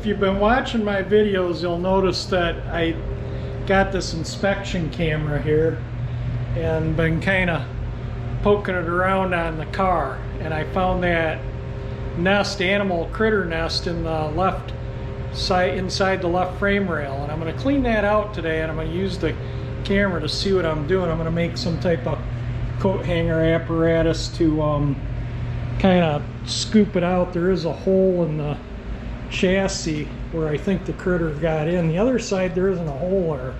If you've been watching my videos, you'll notice that I got this inspection camera here and been kind of poking it around on the car, and I found that animal critter nest in the left side, inside the left frame rail, and I'm going to clean that out today, and I'm going to use the camera to see what I'm doing. I'm going to make some type of coat hanger apparatus to kind of scoop it out. There is a hole in the chassis where I think the critter got in. The other side there isn't a hole there,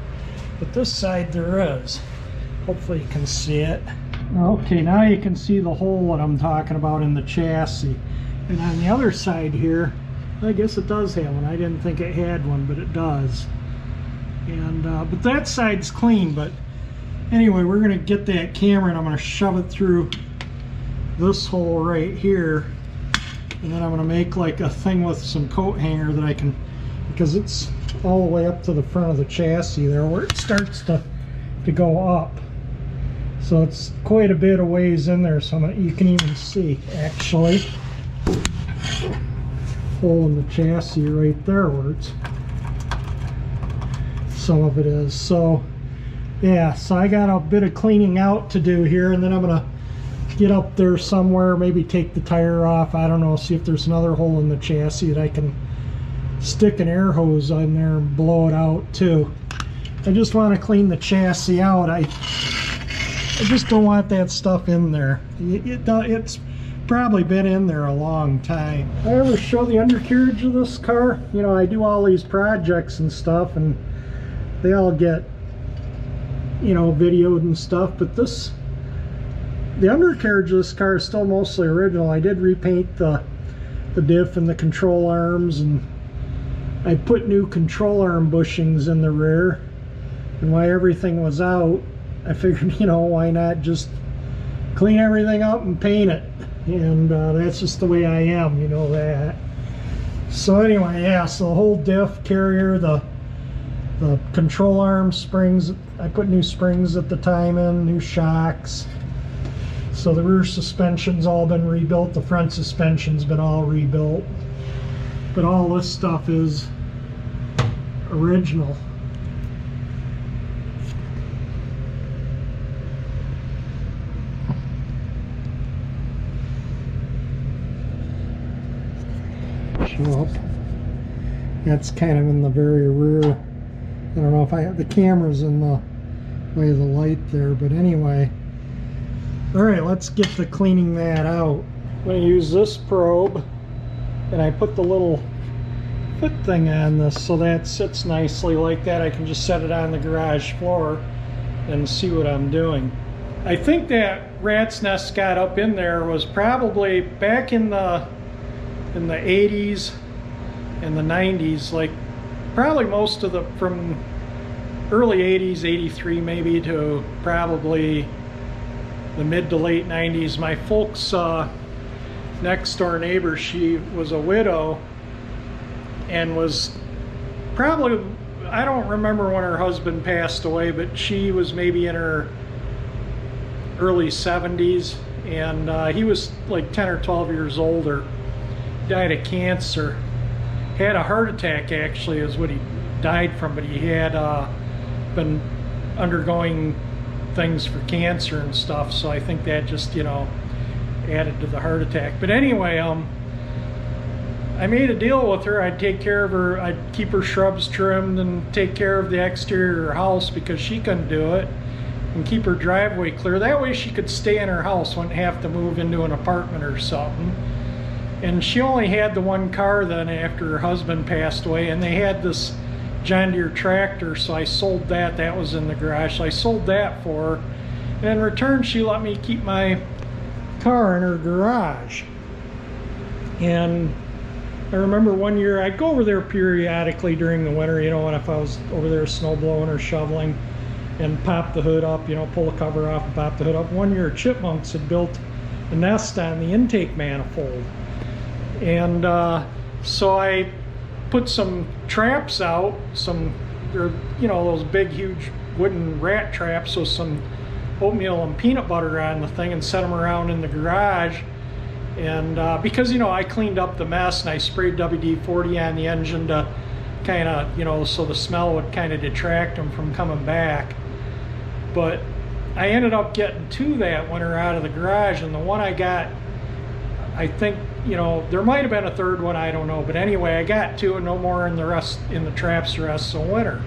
but this side there is. Hopefully you can see it. Okay, now you can see the hole that I'm talking about in the chassis. And on the other side here, I guess it does have one. I didn't think it had one, but it does. And but that side's clean. But anyway, we're going to get that camera and I'm going to shove it through this hole right here, and then I'm going to make like a thing with some coat hanger that I can, because it's all the way up to the front of the chassis there where it starts to go up. So it's quite a bit of ways in there, so you can even see actually hole in the chassis right there where it's, some of it is. So yeah, so I got a bit of cleaning out to do here, and then I'm gonna get up there somewhere, maybe take the tire off, I don't know, see if there's another hole in the chassis that I can stick an air hose on there and blow it out too. I just want to clean the chassis out. I just don't want that stuff in there. It's probably been in there a long time. I ever show the undercarriage of this car? You know, I do all these projects and stuff, and they all get, you know, videoed and stuff, but the undercarriage of this car is still mostly original. I did repaint the diff and the control arms, and I put new control arm bushings in the rear, and while everything was out, I figured, you know, why not just clean everything up and paint it. And that's just the way I am, you know that. So anyway, yeah, so the whole diff, carrier, the control arm springs, I put new springs at the time in, new shocks. So the rear suspension's all been rebuilt, the front suspension's been all rebuilt. But all this stuff is original. Show up. That's kind of in the very rear. I don't know if I have the cameras in the way of the light there, but anyway. Alright, let's get to cleaning that out. I'm going to use this probe, and I put the little foot thing on this so that sits nicely like that. I can just set it on the garage floor and see what I'm doing. I think that rat's nest got up in there was probably back in the 80s and the 90s, like probably most of the, from early 80s, 83 maybe, to probably the mid to late 90s. My folks, next door neighbor, she was a widow and was probably, I don't remember when her husband passed away, but she was maybe in her early 70s, and he was like 10 or 12 years older. Died of cancer. Had a heart attack, actually, is what he died from, but he had been undergoing things for cancer and stuff, so I think that just, you know, added to the heart attack. But anyway, I made a deal with her. I'd take care of her, I'd keep her shrubs trimmed and take care of the exterior of her house because she couldn't do it, and keep her driveway clear. That way she could stay in her house, wouldn't have to move into an apartment or something. And she only had the one car then after her husband passed away, and they had this John Deere tractor, so I sold that. That was in the garage, so I sold that for her. And in return, she let me keep my car in her garage. And I remember one year, I'd go over there periodically during the winter, you know, and if I was over there snow blowing or shoveling, and pop the hood up, you know, pull the cover off and pop the hood up. One year, chipmunks had built a nest on the intake manifold. And so I put some traps out, you know, those big huge wooden rat traps, so some oatmeal and peanut butter on the thing, and set them around in the garage. And because, you know, I cleaned up the mess and I sprayed WD-40 on the engine to kind of, you know, so the smell would kind of detract them from coming back. But I ended up getting two that winter out of the garage, and the one I got, I think, you know, there might have been a third one, I don't know, but anyway, I got two and no more in the rest in the traps the rest of the winter.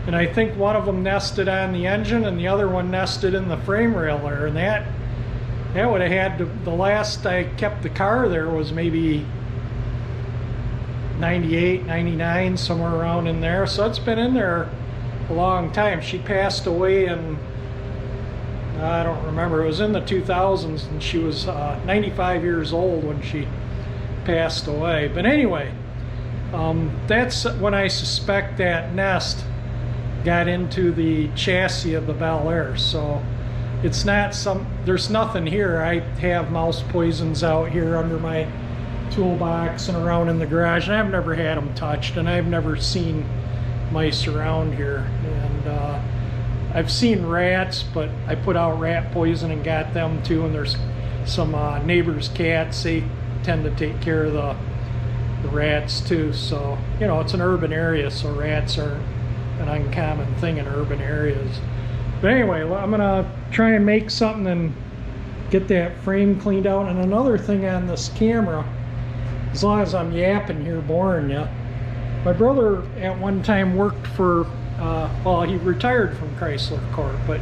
And I think one of them nested on the engine and the other one nested in the frame rail there, and that would have had to, the last I kept the car there was maybe 98, 99, somewhere around in there. So it's been in there a long time. She passed away in, I don't remember, it was in the 2000s, and she was 95 years old when she passed away. But anyway, that's when I suspect that nest got into the chassis of the Bel Air. So it's not there's nothing here. I have mouse poisons out here under my toolbox and around in the garage, and I've never had them touched, and I've never seen mice around here. And I've seen rats, but I put out rat poison and got them too, and there's some neighbors' cats, they tend to take care of the rats too. So, you know, it's an urban area, so rats aren't an uncommon thing in urban areas. But anyway, I'm gonna try and make something and get that frame cleaned out. And another thing on this camera, as long as I'm yapping here, boring you, my brother at one time worked for, well, he retired from Chrysler Corp, but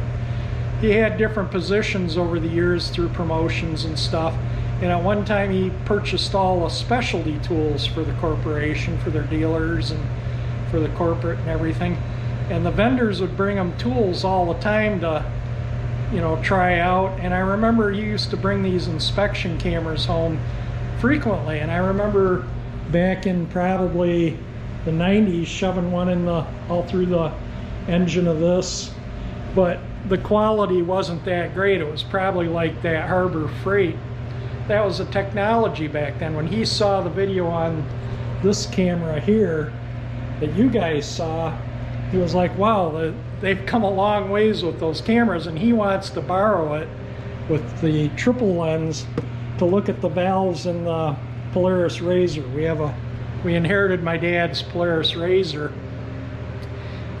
he had different positions over the years through promotions and stuff. And at one time he purchased all the specialty tools for the corporation, for their dealers and for the corporate and everything. And the vendors would bring them tools all the time to, you know, try out. And I remember he used to bring these inspection cameras home frequently. And I remember back in probably the 90s shoving one in all through the engine of this. But the quality wasn't that great. It was probably like that Harbor Freight. That was the technology back then. When he saw the video on this camera here that you guys saw, he was like, wow, they've come a long ways with those cameras, and he wants to borrow it with the triple lens to look at the valves in the Polaris RZR. We inherited my dad's Polaris RZR,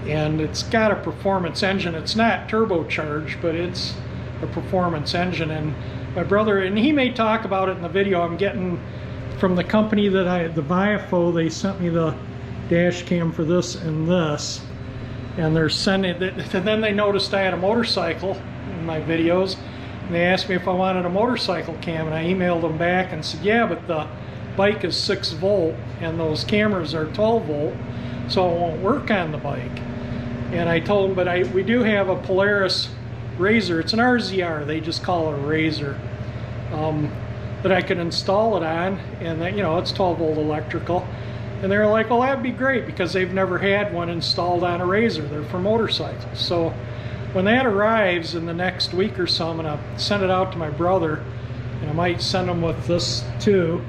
and it's got a performance engine. It's not turbocharged, but it's a performance engine. And my brother, and he may talk about it in the video, I'm getting from the company that the Viafo, they sent me the dash cam for this and this, and they're sending it. And then they noticed I had a motorcycle in my videos, and they asked me if I wanted a motorcycle cam, and I emailed them back and said, yeah, but the bike is 6 volt and those cameras are 12 volt, so it won't work on the bike. And I told them, but we do have a Polaris RZR. It's an RZR, they just call it a RZR, that I could install it on, and that, you know, it's 12 volt electrical. And they were like, well, that'd be great, because they've never had one installed on a RZR. They're for motorcycles. So when that arrives in the next week or so, I'm gonna send it out to my brother, and I might send him with this too.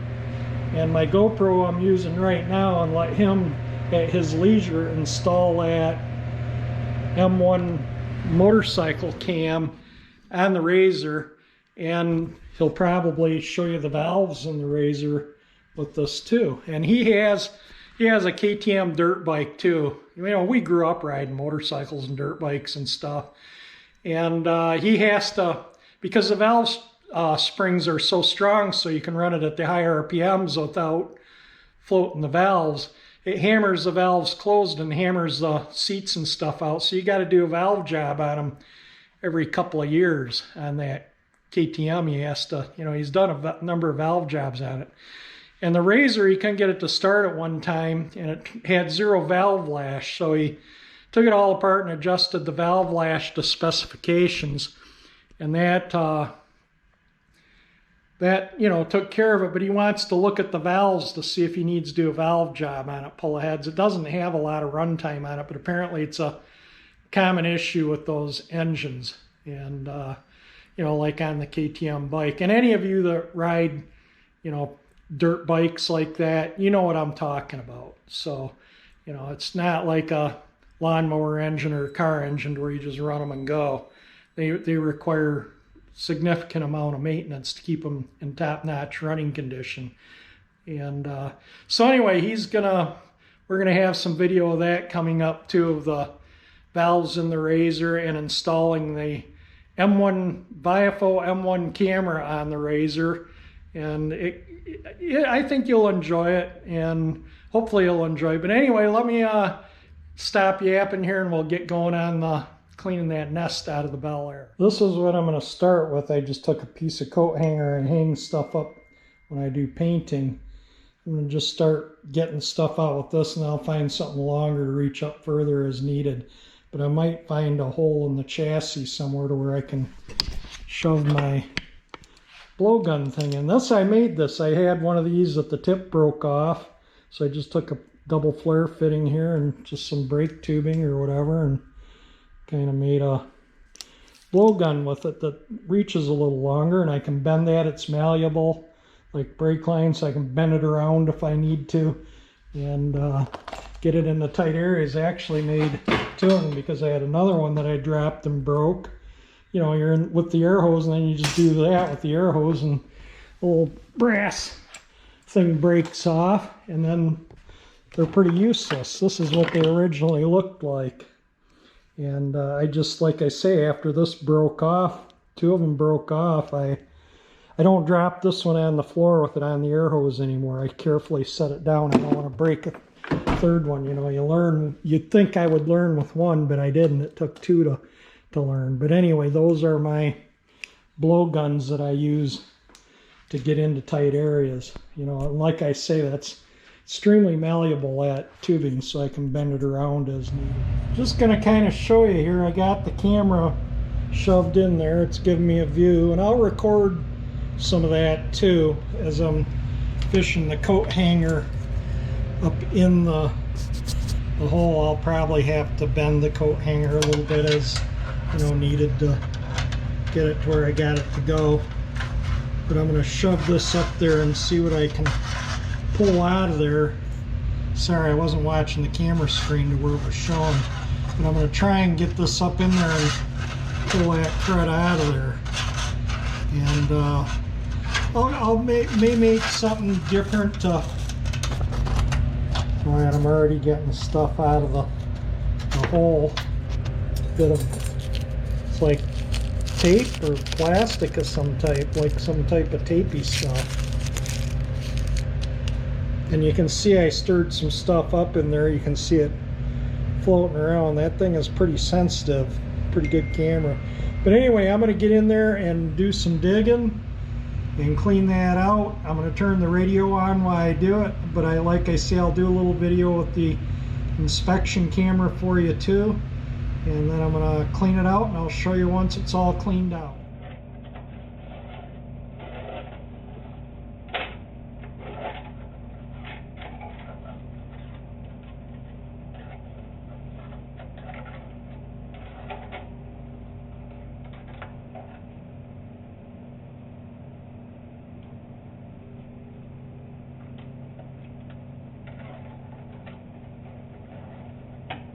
And my GoPro I'm using right now, and let him at his leisure install that M1 motorcycle cam on the RZR, and he'll probably show you the valves in the RZR with this too. And he has a KTM dirt bike too. You know, we grew up riding motorcycles and dirt bikes and stuff, and he has to, because the valve springs are so strong, so you can run it at the higher RPMs without floating the valves. It hammers the valves closed and hammers the seats and stuff out. So you got to do a valve job on them every couple of years on that KTM. He has to, you know, he's done a number of valve jobs on it. And the RZR, he couldn't get it to start at one time, and it had 0 valve lash. So he took it all apart and adjusted the valve lash to specifications. And that, you know, took care of it. But he wants to look at the valves to see if he needs to do a valve job on it, pull aheads. It doesn't have a lot of runtime on it, but apparently it's a common issue with those engines. And, you know, like on the KTM bike. And any of you that ride, you know, dirt bikes like that, you know what I'm talking about. So, you know, it's not like a lawnmower engine or a car engine where you just run them and go. They require significant amount of maintenance to keep them in top-notch running condition. And so anyway, we're gonna have some video of that coming up too, of the valves in the Razor and installing the M1 Viafo M1 camera on the Razor. And I think you'll enjoy it, and hopefully you'll enjoy it. But anyway, let me stop yapping here and we'll get going on cleaning that nest out of the Bel Air. This is what I'm going to start with. I just took a piece of coat hanger and hang stuff up when I do painting. I'm going to just start getting stuff out with this, and I'll find something longer to reach up further as needed. But I might find a hole in the chassis somewhere to where I can shove my blowgun thing in. I made this. I had one of these that the tip broke off, so I just took a double flare fitting here and just some brake tubing or whatever, and kind of made a blowgun with it that reaches a little longer, and I can bend that. It's malleable like brake line, so I can bend it around if I need to and get it in the tight areas. I actually made two of them because I had another one that I dropped and broke. You know, you're in with the air hose, and then you just do that with the air hose, and the little brass thing breaks off, and then they're pretty useless. This is what they originally looked like. And I just, like I say, after this broke off, two of them broke off, I don't drop this one on the floor with it on the air hose anymore. I carefully set it down. I don't want to break a third one. You know, you'd think I would learn with one, but I didn't. It took two to learn. But anyway, those are my blowguns that I use to get into tight areas. You know, and like I say, that's extremely malleable, that tubing, so I can bend it around as needed. Just going to kind of show you here. I got the camera shoved in there. It's giving me a view, and I'll record some of that too as I'm fishing the coat hanger up in the hole. I'll probably have to bend the coat hanger a little bit as needed to get it to where I got it to go. But I'm going to shove this up there and see what I can pull out of there. Sorry, I wasn't watching the camera screen to where it was showing. But I'm going to try and get this up in there and pull that crud out of there. And I'll may make something different. All right, I'm already getting stuff out of the hole. Bit of, it's like tape or plastic of some type, like some type of tapey stuff. And you can see I stirred some stuff up in there. You can see it floating around. That thing is pretty sensitive, pretty good camera. But anyway, I'm going to get in there and do some digging and clean that out. I'm going to turn the radio on while I do it, but like I say, I'll do a little video with the inspection camera for you too. And then I'm going to clean it out, and I'll show you once it's all cleaned out.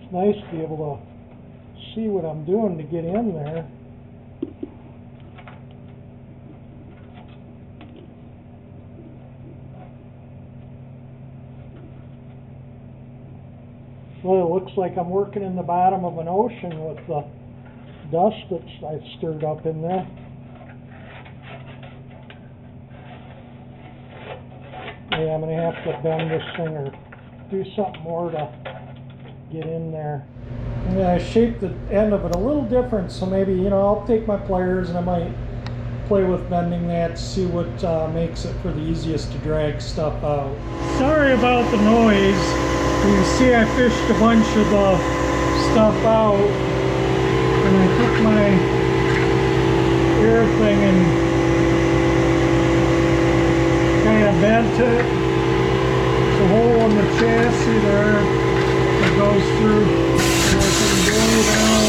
It's nice to be able to see what I'm doing to get in there. Well, it looks like I'm working in the bottom of an ocean with the dust that I stirred up in there. Yeah, I'm going to have to bend this thing or do something more to get in there. Yeah, I shaped the end of it a little different, so maybe, I'll take my pliers and I might play with bending that to see what makes it for the easiest to drag stuff out. Sorry about the noise. You can see I fished a bunch of the stuff out, and I took my air thing and kind of bent it. There's a hole in the chassis there that goes through. Down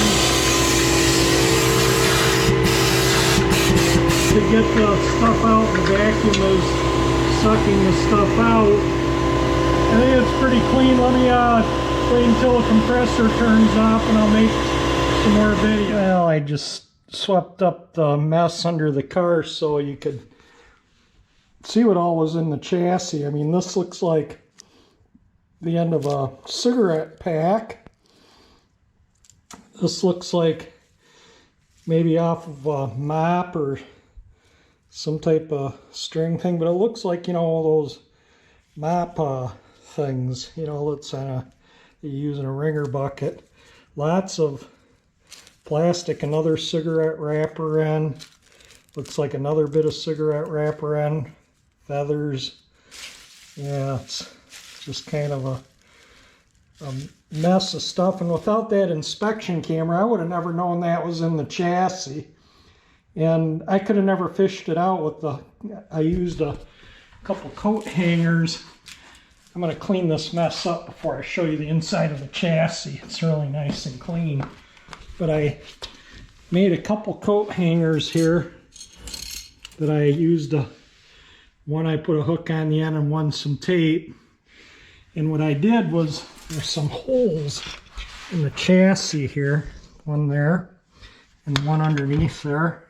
to get the stuff out. The vacuum is sucking the stuff out. I think it's pretty clean. Let me wait until the compressor turns off and I'll make some more video. Well, I just swept up the mess under the car so you could see what all was in the chassis. I mean, this looks like the end of a cigarette pack. This looks like maybe off of a mop or some type of string thing, but it looks like, you know, all those mop things, you know, that's you use in a ringer bucket. Lots of plastic, another cigarette wrapper end. Looks like another bit of cigarette wrapper end. Feathers. Yeah, it's just kind of a mess of stuff. And without that inspection camera, I would have never known that was in the chassis. And I could have never fished it out with I used a couple coat hangers. I'm going to clean this mess up before I show you the inside of the chassis. It's really nice and clean. But I made a couple coat hangers here that I used. One I put a hook on the end and one some tape. And what I did was, there's some holes in the chassis here. One there and one underneath there.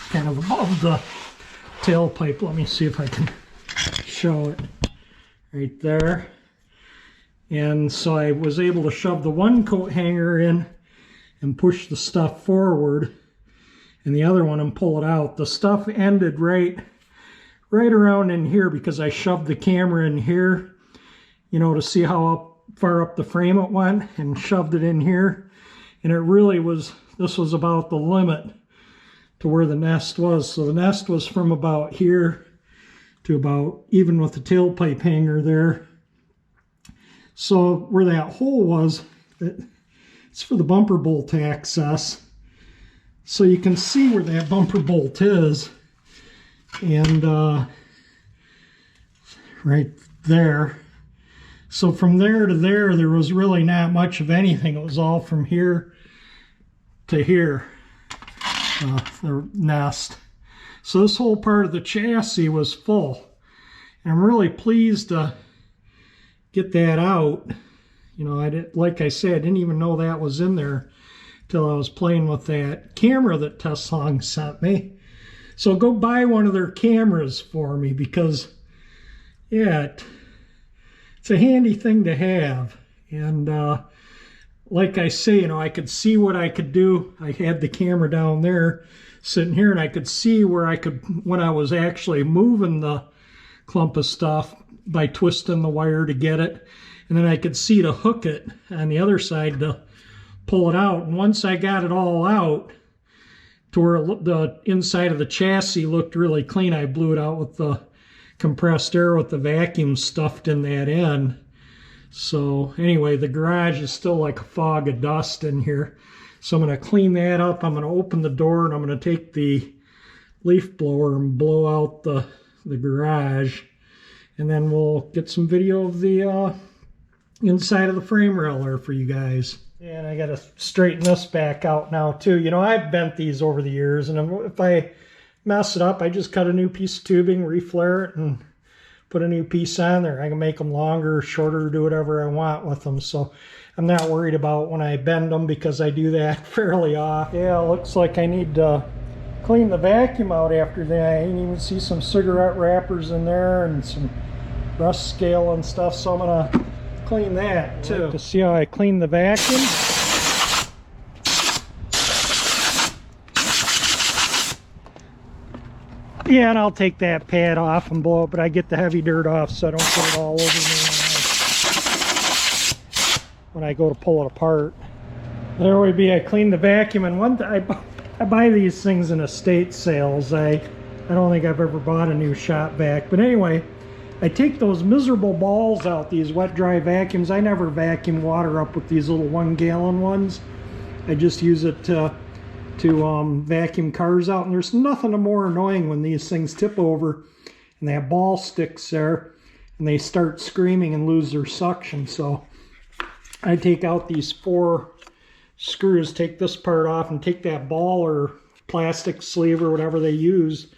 Kind of above the tailpipe. Let me see if I can show it. Right there. And so I was able to shove the one coat hanger in and push the stuff forward, and the other one and pull it out. The stuff ended right around in here because I shoved the camera in here, you know, to see how far up the frame it went, and shoved it in here. And it really was, this was about the limit to where the nest was. So the nest was from about here to about, even with the tailpipe hanger there. So where that hole was, it's for the bumper bolt access. So you can see where that bumper bolt is. And right there. So from there to there was really not much of anything. It was all from here to here, the nest. So this whole part of the chassis was full. And I'm really pleased to get that out. You know, like I said, I didn't even know that was in there till I was playing with that camera that Teslong sent me. So go buy one of their cameras for me, because, yeah, it's a handy thing to have. And like I say, you know, I could see what I could do. I had the camera down there sitting here, and I could see where I could, when I was actually moving the clump of stuff by twisting the wire to get it. And then I could see to hook it on the other side to pull it out. And once I got it all out to where the inside of the chassis looked really clean, I blew it out with the compressed air with the vacuum stuffed in that end. So anyway, the garage is still like a fog of dust in here. So I'm going to clean that up. I'm going to open the door, and I'm going to take the leaf blower and blow out the garage. And then we'll get some video of the inside of the frame rail there for you guys. And I got to straighten this back out now too. You know, I've bent these over the years, and if I mess it up, I just cut a new piece of tubing, reflare it, and put a new piece on there. I can make them longer, shorter, do whatever I want with them. So I'm not worried about when I bend them, because I do that fairly often. Yeah, it looks like I need to clean the vacuum out after that. I can even see some cigarette wrappers in there and some rust scale and stuff. So I'm gonna clean that too. Like to see how I clean the vacuum. Yeah, and I'll take that pad off and blow it, but I get the heavy dirt off so I don't put it all over me when I go to pull it apart. There would be, I clean the vacuum, and one I buy these things in estate sales. I don't think I've ever bought a new shop vac, but anyway, I take those miserable balls out, these wet dry vacuums. I never vacuum water up with these little 1 gallon ones. I just use it to vacuum cars out, and there's nothing more annoying when these things tip over and that ball sticks there and they start screaming and lose their suction. So I take out these 4 screws, take this part off, and take that ball or plastic sleeve or whatever they use,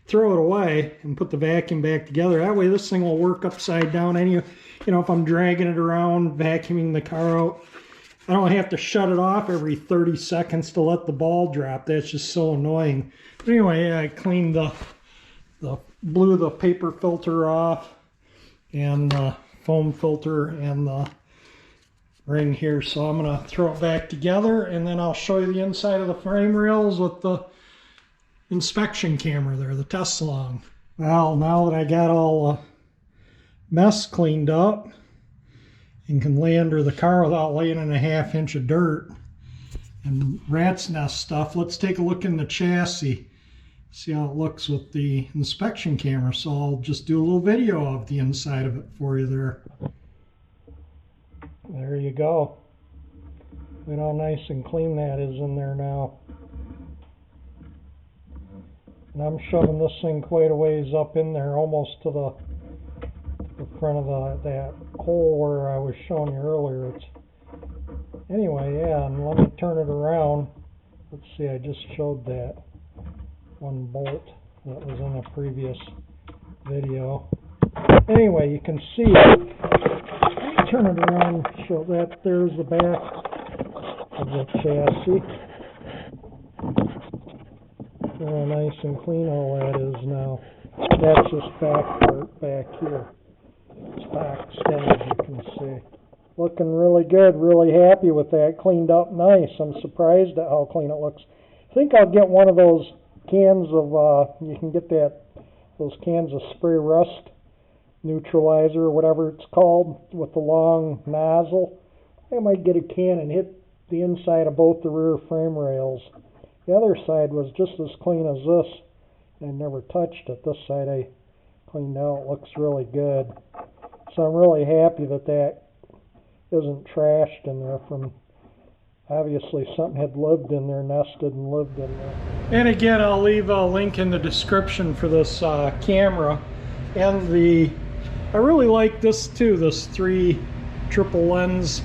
throw it away, and put the vacuum back together. That way this thing will work upside down. You know, if I'm dragging it around, vacuuming the car out, I don't have to shut it off every 30 seconds to let the ball drop. That's just so annoying. But anyway, I cleaned blew the paper filter off and the foam filter and the ring here. So I'm going to throw it back together, and then I'll show you the inside of the frame rails with the inspection camera there, the Teslong. Well, now that I got all the mess cleaned up and can lay under the car without laying in a ½ inch of dirt and rat's nest stuff, let's take a look in the chassis, see how it looks with the inspection camera. So I'll just do a little video of the inside of it for you there. There you go. Look how nice and clean that is in there now. And I'm shoving this thing quite a ways up in there, almost to the front of that hole where I was showing you earlier. Anyway, yeah, and let me turn it around. Let's see, I just showed that one bolt that was in a previous video. Anyway, you can see it. Turn it around, show that there's the back of the chassis. Very nice and clean all that is now. That's this back part back here. It's back still, as you can see. Looking really good, really happy with that. Cleaned up nice. I'm surprised at how clean it looks. I think I'll get one of those cans of, you can get those cans of spray rust neutralizer or whatever it's called with the long nozzle. I might get a can and hit the inside of both the rear frame rails. The other side was just as clean as this. I never touched it. This side I cleaned out. It looks really good. So I'm really happy that that isn't trashed in there from, obviously something had lived in there, nested and lived in there. And again, I'll leave a link in the description for this camera. And I really like this too, this 3 triple lens,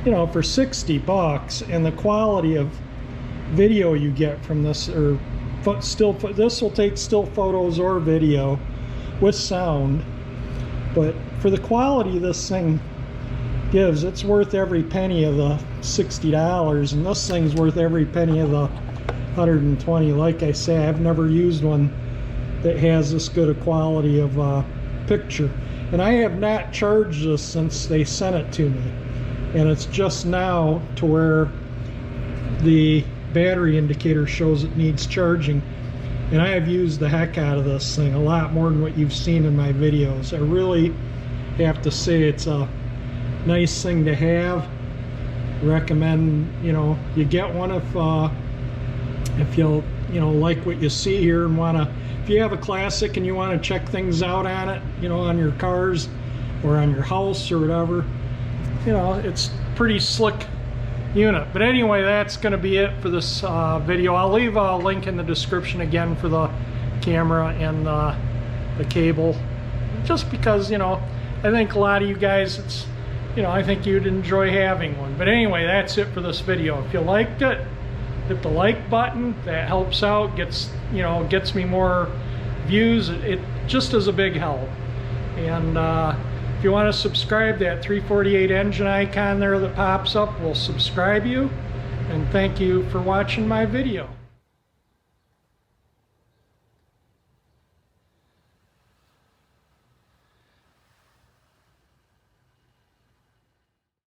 you know, for $60, and the quality of video you get from this, or this will take still photos or video with sound, but for the quality this thing gives, it's worth every penny of the $60, and this thing's worth every penny of the $120. Like I say, I've never used one that has this good a quality of picture, and I have not charged this since they sent it to me, and it's just now to where the battery indicator shows it needs charging, and I have used the heck out of this thing a lot more than what you've seen in my videos. I really have to say it's a nice thing to have. Recommend, you know, you get one if you'll, you know, like what you see here and if you have a classic and you want to check things out on it, you know, on your cars or on your house or whatever, you know, it's pretty slick unit. But anyway, that's going to be it for this video. I'll leave a link in the description again for the camera and the cable, just because, you know, I think a lot of you guys, you know, I think you'd enjoy having one. But anyway, that's it for this video. If you liked it, hit the like button. That helps out, gets me more views. It just is a big help. And if you want to subscribe, that 348 engine icon there that pops up will subscribe you. And thank you for watching my video.